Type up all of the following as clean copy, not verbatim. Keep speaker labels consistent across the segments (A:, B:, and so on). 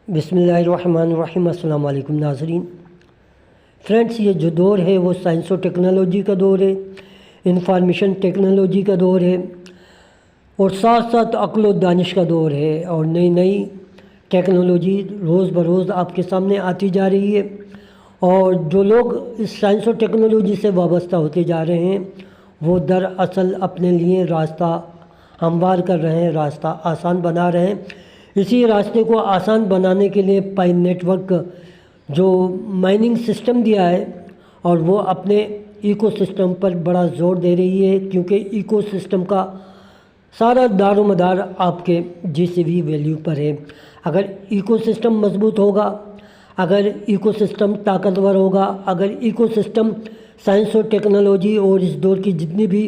A: बिस्मिल्लाहिर्रहमानिर्रहीम। अस्सलाम वालेकुम नाज़रीन। फ्रेंड्स, ये जो दौर है वो साइंस और टेक्नोलॉजी का दौर है, इंफॉर्मेशन टेक्नोलॉजी का दौर है और साथ साथ अक्ल और दानिश का दौर है। और नई नई टेक्नोलॉजी रोज़ बरोज़ आपके सामने आती जा रही है और जो लोग इस साइंस और टेक्नोलॉजी से वाबस्ता होते जा रहे हैं वो दरअसल अपने लिए रास्ता हमवार कर रहे हैं, रास्ता आसान बना रहे हैं। इसी रास्ते को आसान बनाने के लिए पाई नेटवर्क जो माइनिंग सिस्टम दिया है और वो अपने इकोसिस्टम पर बड़ा ज़ोर दे रही है, क्योंकि इकोसिस्टम का सारा दारोमदार आपके जीसीवी वैल्यू पर है। अगर इकोसिस्टम मजबूत होगा, अगर इकोसिस्टम ताकतवर होगा, अगर इकोसिस्टम साइंस और टेक्नोलॉजी और इस दौर की जितनी भी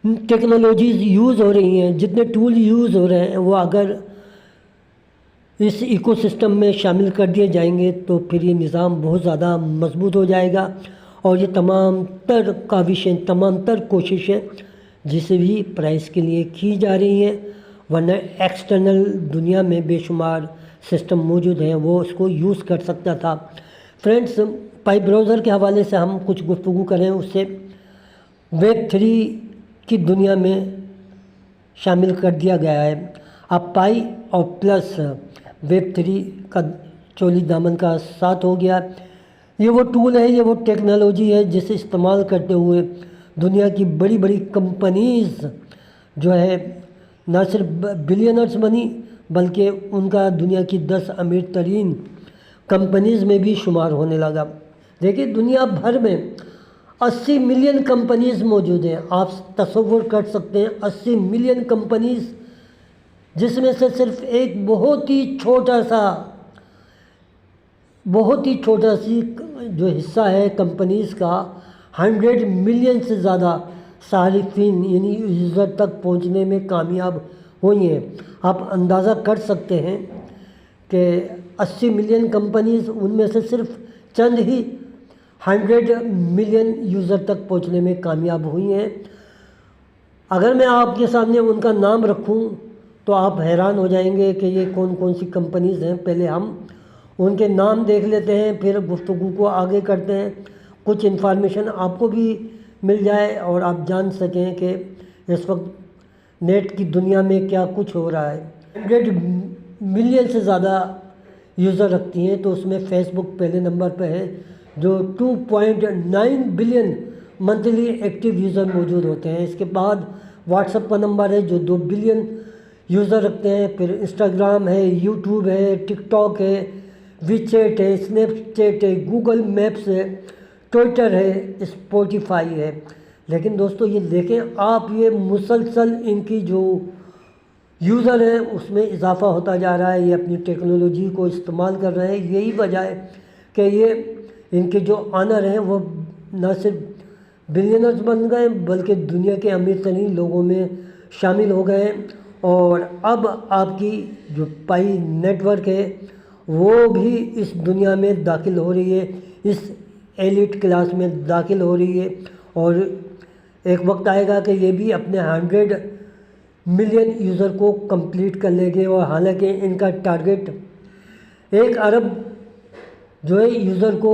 A: टेक्नोलॉजीज़ यूज़ हो रही हैं, जितने टूल यूज़ हो रहे हैं, वो अगर इस इकोसिस्टम में शामिल कर दिए जाएंगे तो फिर ये निज़ाम बहुत ज़्यादा मजबूत हो जाएगा। और ये तमाम तर काविशें, तमाम तर कोशिशें जिसे भी प्राइस के लिए की जा रही हैं, वरना एक्सटर्नल दुनिया में बेशुमार सिस्टम मौजूद हैं, वो उसको यूज़ कर सकता था। फ्रेंड्स, पाई ब्राउज़र के हवाले से हम कुछ गुफ्तगू करें, उससे वेब 3 की दुनिया में शामिल कर दिया गया है। अब पाई और प्लस वेब 3 का चोली दामन का साथ हो गया। ये वो टूल है, ये वो टेक्नोलॉजी है जिसे इस्तेमाल करते हुए दुनिया की बड़ी बड़ी कंपनीज़ जो है न सिर्फ बिलियनर्स बनी, बल्कि उनका दुनिया की 10 अमीर तरीन कंपनीज़ में भी शुमार होने लगा। देखिए, दुनिया भर में 80 मिलियन कंपनीज़ मौजूद हैं। आप तसव्वुर कर सकते हैं 80 मिलियन कंपनीज़, जिसमें से सिर्फ एक बहुत ही छोटा सी जो हिस्सा है कंपनीज़ का 100 मिलियन से ज़्यादा सारिफिन यानी यूज़र तक पहुंचने में कामयाब हुई हैं। आप अंदाज़ा कर सकते हैं कि 80 मिलियन कंपनीज़, उनमें से सिर्फ चंद ही 100 मिलियन यूज़र तक पहुंचने में कामयाब हुई हैं। अगर मैं आपके सामने उनका नाम रखूं तो आप हैरान हो जाएंगे कि ये कौन कौन सी कंपनीज़ हैं। पहले हम उनके नाम देख लेते हैं, फिर गुफ्तगू को आगे करते हैं, कुछ इन्फॉर्मेशन आपको भी मिल जाए और आप जान सकें कि इस वक्त नेट की दुनिया में क्या कुछ हो रहा है। 100 मिलियन से ज़्यादा यूज़र रखती हैं, तो उसमें फेसबुक पहले नंबर पर है जो 2.9 बिलियन मंथली एक्टिव यूज़र मौजूद होते हैं। इसके बाद व्हाट्सएप का नंबर है जो 2 बिलियन यूज़र रखते हैं। फिर इंस्टाग्राम है, यूट्यूब है, टिकटॉक है, वीचैट है, स्नैपचैट है, गूगल मैप्स है, ट्विटर है, स्पॉटिफाई है। लेकिन दोस्तों, ये देखें आप, ये मुसलसल इनकी जो यूज़र हैं उसमें इजाफ़ा होता जा रहा है। ये अपनी टेक्नोलॉजी को इस्तेमाल कर रहे हैं। यही वजह है कि ये इनके जो ऑनर हैं वो न सिर्फ बिलियनर्स बन गए, बल्कि दुनिया के अमीर तरीन लोगों में शामिल हो गए। और अब आपकी जो पाई नेटवर्क है वो भी इस दुनिया में दाखिल हो रही है, इस एलिट क्लास में दाखिल हो रही है। और एक वक्त आएगा कि ये भी अपने 100 मिलियन यूज़र को कंप्लीट कर लेंगे। और हालांकि इनका टारगेट 1 अरब जो है यूज़र को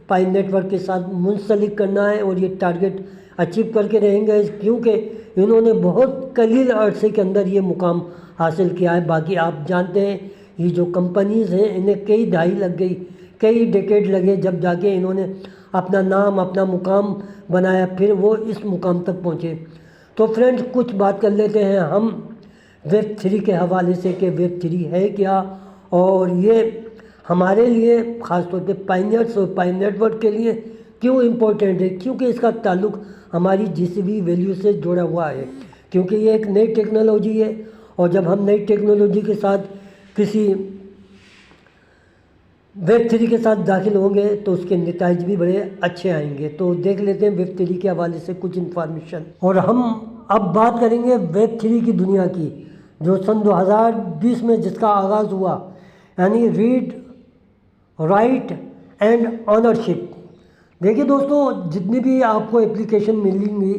A: पाई नेटवर्क के साथ मुंसलिक करना है, और ये टारगेट अचीव करके रहेंगे, क्योंकि इन्होंने बहुत कलील अरसे के अंदर ये मुकाम हासिल किया है। बाकी आप जानते हैं ये जो कंपनीज़ हैं इन्हें कई दहाई लग गई, कई डेकेड लगे, जब जाके इन्होंने अपना नाम, अपना मुकाम बनाया, फिर वो इस मुकाम तक पहुँचे। तो फ्रेंड्स, कुछ बात कर लेते हैं हम वेब 3 के हवाले से कि वेब 3 है क्या और ये हमारे लिए ख़ास तौर पे पाइनियर्स और पाई नेटवर्क के लिए क्यों इम्पोर्टेंट है। क्योंकि इसका ताल्लुक़ हमारी जीसीवी वैल्यू से जुड़ा हुआ है, क्योंकि ये एक नई टेक्नोलॉजी है। और जब हम नई टेक्नोलॉजी के साथ किसी वेब 3 के साथ दाखिल होंगे तो उसके नतीजे भी बड़े अच्छे आएंगे। तो देख लेते हैं वेब 3 के हवाले से कुछ इन्फॉर्मेशन। और हम अब बात करेंगे वेब 3 की दुनिया की, जो सन 2020 में जिसका आगाज़ हुआ, यानी रीड राइट एंड ऑनरशिप। देखिए दोस्तों, जितनी भी आपको एप्लीकेशन मिलेंगी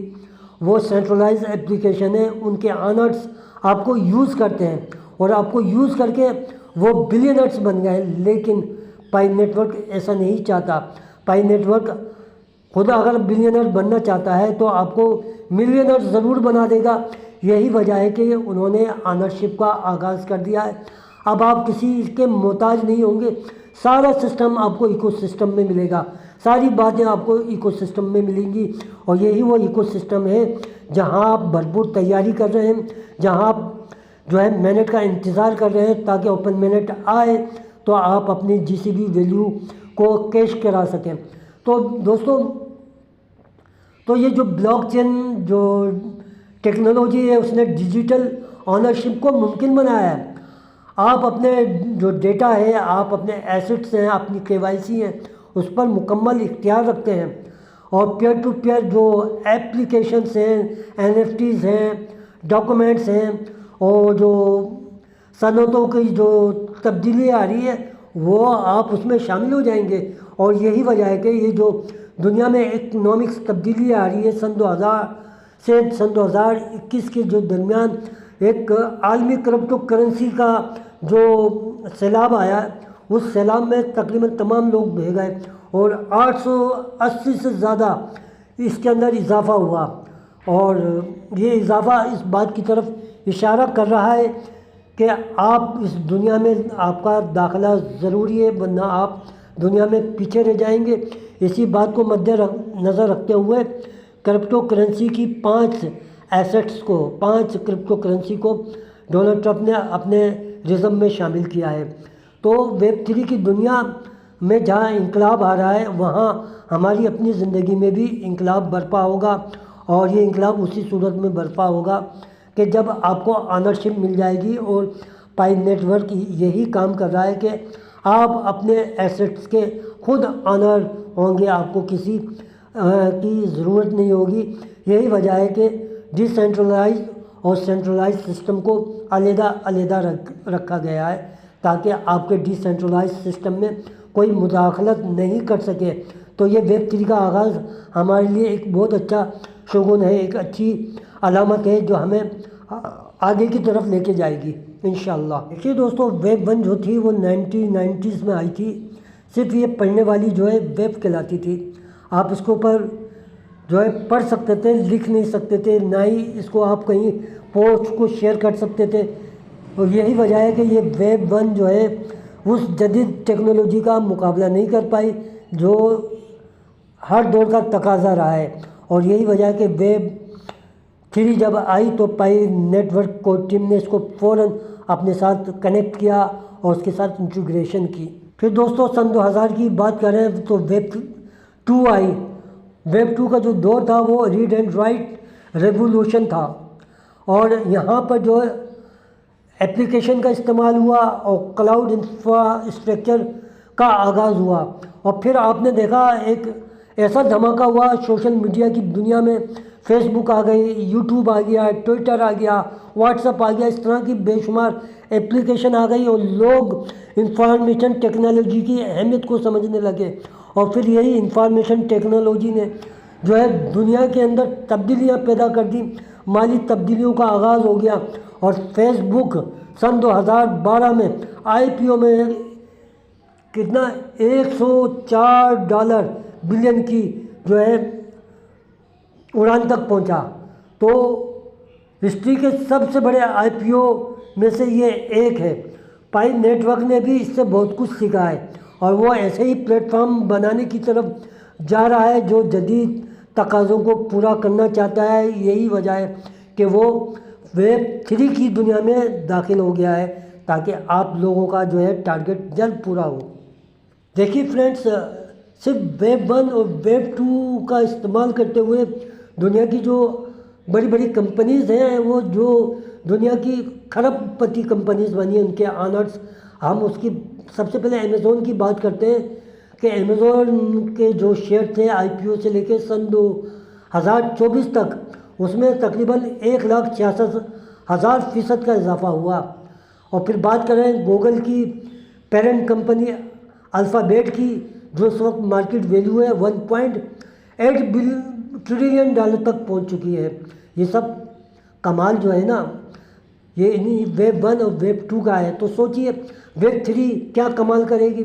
A: वो सेंट्रलाइज एप्लीकेशन है। उनके ऑनर्स आपको यूज़ करते हैं और आपको यूज़ करके वो बिलियनर्स बन गए। लेकिन पाई नेटवर्क ऐसा नहीं चाहता। पाई नेटवर्क खुद अगर बिलियनर बनना चाहता है तो आपको मिलियनर ज़रूर बना देगा। यही वजह है कि उन्होंने ऑनरशिप का आगाज़ कर दिया है। अब आप किसी के मोहताज नहीं होंगे, सारा सिस्टम आपको इकोसिस्टम में मिलेगा, सारी बातें आपको इकोसिस्टम में मिलेंगी। और यही वो इकोसिस्टम है जहां आप भरपूर तैयारी कर रहे हैं, जहां आप जो है मिनट का इंतज़ार कर रहे हैं ताकि ओपन मिनट आए तो आप अपनी GCB वैल्यू को कैश करा सकें। तो दोस्तों, तो ये जो ब्लॉकचेन जो टेक्नोलॉजी है उसने डिजिटल ऑनरशिप को मुमकिन बनाया है। आप अपने जो डेटा है, आप अपने एसेट्स हैं, अपनी KYC हैं, उस पर मुकम्मल इख्तियार रखते हैं। और पीयर टू पीयर जो एप्लीकेशंस हैं, NFTs हैं, डॉक्यूमेंट्स हैं, और जो सनतों की जो तब्दीली आ रही है वो आप उसमें शामिल हो जाएंगे। और यही वजह है कि ये जो दुनिया में इकनॉमिक्स तब्दीली आ रही है, सन 2000 से सन 2021 के जो दरमियान एक आलमी क्रिप्टो करेंसी का जो सैलाब आया, उस सैलाब में तकरीबन तमाम लोग बह गए और 880 से ज़्यादा इसके अंदर इजाफ़ा हुआ। और ये इजाफ़ा इस बात की तरफ इशारा कर रहा है कि आप इस दुनिया में आपका दाखिला ज़रूरी है, वरना आप दुनिया में पीछे रह जाएंगे। इसी बात को मद्देनज़र रखते हुए क्रिप्टो करेंसी की 5 एसेट्स को, 5 क्रिप्टो करेंसी को डोनाल्ड ट्रंप ने अपने रिज़म में शामिल किया है। तो वेब3 की दुनिया में जहाँ इंकलाब आ रहा है, वहाँ हमारी अपनी ज़िंदगी में भी इंकलाब बर्पा होगा। और ये इंकलाब उसी सूरत में बर्पा होगा कि जब आपको ऑनरशिप मिल जाएगी। और पाई नेटवर्क यही काम कर रहा है कि आप अपने एसेट्स के खुद ऑनर होंगे, आपको किसी की ज़रूरत नहीं होगी। यही वजह है कि डिसेंट्रलाइज और सेंट्रलाइज सिस्टम को अलग-अलग रखा गया है ताकि आपके डिसेंट्रलाइज सिस्टम में कोई मुदाखलत नहीं कर सके। तो ये वेब3 का आगाज़ हमारे लिए एक बहुत अच्छा शगुन है, एक अच्छी अलामत है जो हमें आगे की तरफ लेके जाएगी इंशाअल्लाह। देखिए दोस्तों, वेब 1 जो थी वो 1990s में आई थी। सिर्फ ये पढ़ने वाली जो है वेब कहलाती थी। आप इसके ऊपर जो है पढ़ सकते थे, लिख नहीं सकते थे, ना ही इसको आप कहीं पोस्ट को शेयर कर सकते थे। और यही वजह है कि ये वेब 1 जो है उस जदीद टेक्नोलॉजी का मुकाबला नहीं कर पाई जो हर दौर का तकाजा रहा है। और यही वजह है कि वेब 3 जब आई तो पाई नेटवर्क को टीम ने इसको फ़ौरन अपने साथ कनेक्ट किया और उसके साथ इंटीग्रेशन की। फिर दोस्तों सन 2000 की बात करें तो वेब 2 आई। वेब 2 का जो दौर था वो रीड एंड राइट रेवोल्यूशन था। और यहाँ पर जो एप्लीकेशन का इस्तेमाल हुआ और क्लाउड इंफ्रास्ट्रक्चर का आगाज़ हुआ। और फिर आपने देखा एक ऐसा धमाका हुआ सोशल मीडिया की दुनिया में। फेसबुक आ गई, यूट्यूब आ गया, ट्विटर आ गया, व्हाट्सएप आ गया, इस तरह की बेशुमार एप्लीकेशन आ गई और लोग इंफॉर्मेशन टेक्नोलॉजी की अहमियत को समझने लगे। और फिर यही इंफॉर्मेशन टेक्नोलॉजी ने जो है दुनिया के अंदर तब्दीलियाँ पैदा कर दी, माली तब्दीलियों का आगाज़ हो गया। और फेसबुक सन 2012 में IPO में कितना $104 बिलियन की जो है उड़ान तक पहुंचा। तो हिस्ट्री के सबसे बड़े IPO में से ये एक है। पाई नेटवर्क ने भी इससे बहुत कुछ सीखा है और वो ऐसे ही प्लेटफॉर्म बनाने की तरफ जा रहा है जो जदीद तकाज़ों को पूरा करना चाहता है। यही वजह है कि वो वेब 3 की दुनिया में दाखिल हो गया है ताकि आप लोगों का जो है टारगेट जल्द पूरा हो। देखिए फ्रेंड्स, सिर्फ वेब 1 और वेब 2 का इस्तेमाल करते हुए दुनिया की जो बड़ी बड़ी कंपनीज़ हैं, वो जो दुनिया की खरबपति कंपनीज़ बनी हैं, उनके ऑनर्स, हम उसकी सबसे पहले अमेज़ोन की बात करते हैं कि अमेज़ोन के जो शेयर थे IPO से लेकर सन 2024 तक, उसमें तकरीबन 1,66,000% का इजाफा हुआ। और फिर बात करें गूगल की पेरेंट कंपनी अल्फ़ाबेट की, जो इस वक्त मार्केट वैल्यू है $1.8 ट्रिलियन तक पहुंच चुकी है। ये सब कमाल जो है ना, یہ انہیں ویب 1 اور ویب 2 کا ہے، تو سوچئے ویب 3 کیا کمال کرے گی۔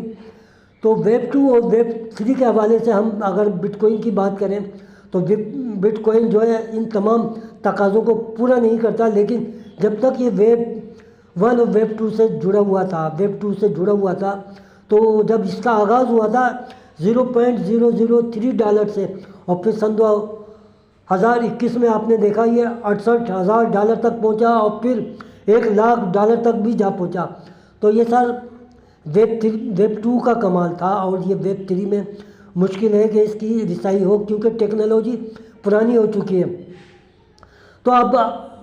A: تو ویب 2 اور ویب 3 کے حوالے سے ہم اگر بٹ کوائن کی بات کریں تو بٹ کوائن جو ہے ان تمام تقاضوں کو پورا نہیں کرتا، لیکن جب تک یہ ویب 1 اور ویب 2 سے جڑا ہوا تھا تو جب اس کا آغاز ہوا تھا $0.003 سے، اور پھر سن 2021 میں آپ نے دیکھا یہ $68,000 تک پہنچا، اور پھر $1,00,000 تک بھی جا پہنچا۔ تو یہ سر ویب 2 کا کمال تھا، اور یہ ویب 3 میں مشکل ہے کہ اس کی رسائی ہو، کیونکہ ٹیکنالوجی پرانی ہو چکی ہے۔ تو اب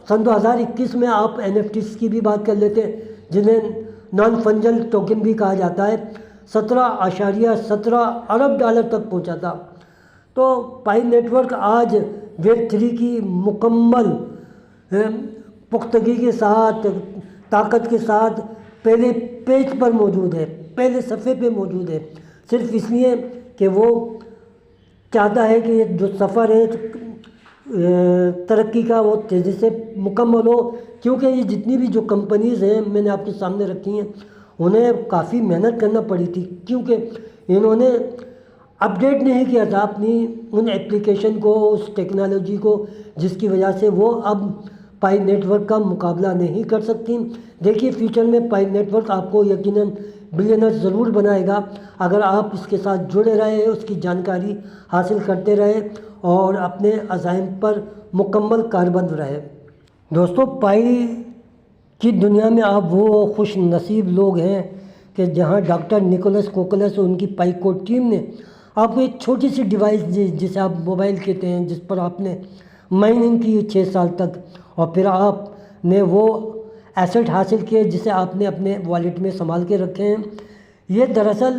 A: سن 2021 میں آپ NFTs کی بھی بات کر لیتے ہیں، جنہیں نان فنجل ٹوکن بھی کہا جاتا ہے، $17.17 ارب تک پہنچا تھا۔ تو پائی نیٹ ورک آج ویب 3 کی مکمل پختگی کے ساتھ، طاقت کے ساتھ پہلے پیج پر موجود ہے، پہلے صفحے پہ موجود ہے، صرف اس لیے کہ وہ چاہتا ہے کہ یہ جو سفر ہے ترقی کا وہ تیزی سے مکمل ہو، کیونکہ یہ جتنی بھی جو کمپنیز ہیں میں نے آپ کے سامنے رکھی ہیں انہیں کافی محنت کرنا پڑی تھی، کیونکہ انہوں نے اپڈیٹ نہیں کیا تھا اپنی ان ایپلیکیشن کو، اس ٹیکنالوجی کو، جس کی وجہ سے وہ اب پائی نیٹ ورک کا مقابلہ نہیں کر سکتی۔ دیکھیے فیوچر میں پائی نیٹ ورک آپ کو یقیناً بلینر ضرور بنائے گا، اگر آپ اس کے ساتھ جڑے رہے، اس کی جانکاری حاصل کرتے رہے اور اپنے عزائم پر مکمل کاربند رہے۔ دوستو، پائی کی دنیا میں آپ وہ خوش نصیب لوگ ہیں کہ جہاں ڈاکٹر نکولس کوکلس اور ان کی پائی کوڈ ٹیم نے آپ کو ایک چھوٹی سی ڈیوائس جسے آپ موبائل کہتے ہیں، جس پر آپ نے مائننگ کی 6 سال تک، اور پھر آپ نے وہ ایسٹ حاصل کیے جسے آپ نے اپنے والیٹ میں سنبھال کے رکھے ہیں۔ یہ دراصل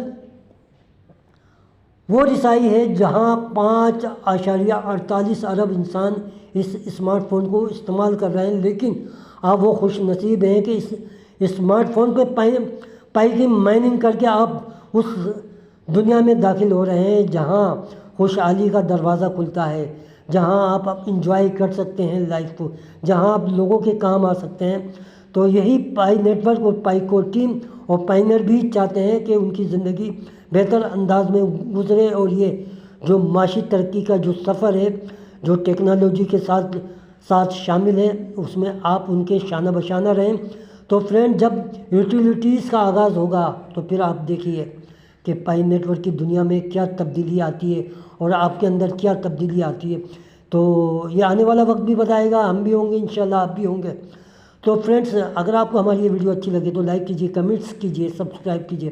A: وہ رسائی ہے جہاں 5.48 ارب انسان اس اسمارٹ فون کو استعمال کر رہے ہیں، لیکن آپ وہ خوش نصیب ہیں کہ اس اسمارٹ فون پہ پائی کی مائننگ کر کے آپ اس دنیا میں داخل ہو رہے ہیں جہاں خوشحالی کا دروازہ کھلتا ہے، جہاں آپ انجوائے کر سکتے ہیں لائف کو، جہاں آپ لوگوں کے کام آ سکتے ہیں۔ تو یہی پائی نیٹ ورک اور پائی کوڈ ٹیم اور پائنر بھی چاہتے ہیں کہ ان کی زندگی بہتر انداز میں گزرے، اور یہ جو معاشی ترقی کا جو سفر ہے جو ٹیکنالوجی کے ساتھ شامل ہے، اس میں آپ ان کے شانہ بشانہ رہیں۔ تو فرینڈ، جب یوٹیلیٹیز کا آغاز ہوگا تو پھر آپ دیکھیے کہ پائی نیٹ ورک کی دنیا میں کیا تبدیلی آتی ہے اور آپ کے اندر کیا تبدیلی آتی ہے۔ تو یہ آنے والا وقت بھی بتائے گا، ہم بھی ہوں گے انشاءاللہ، آپ بھی ہوں گے۔ تو فرینڈز، اگر آپ کو ہماری یہ ویڈیو اچھی لگے تو لائک کیجیے، کمنٹس کیجیے، سبسکرائب کیجیے،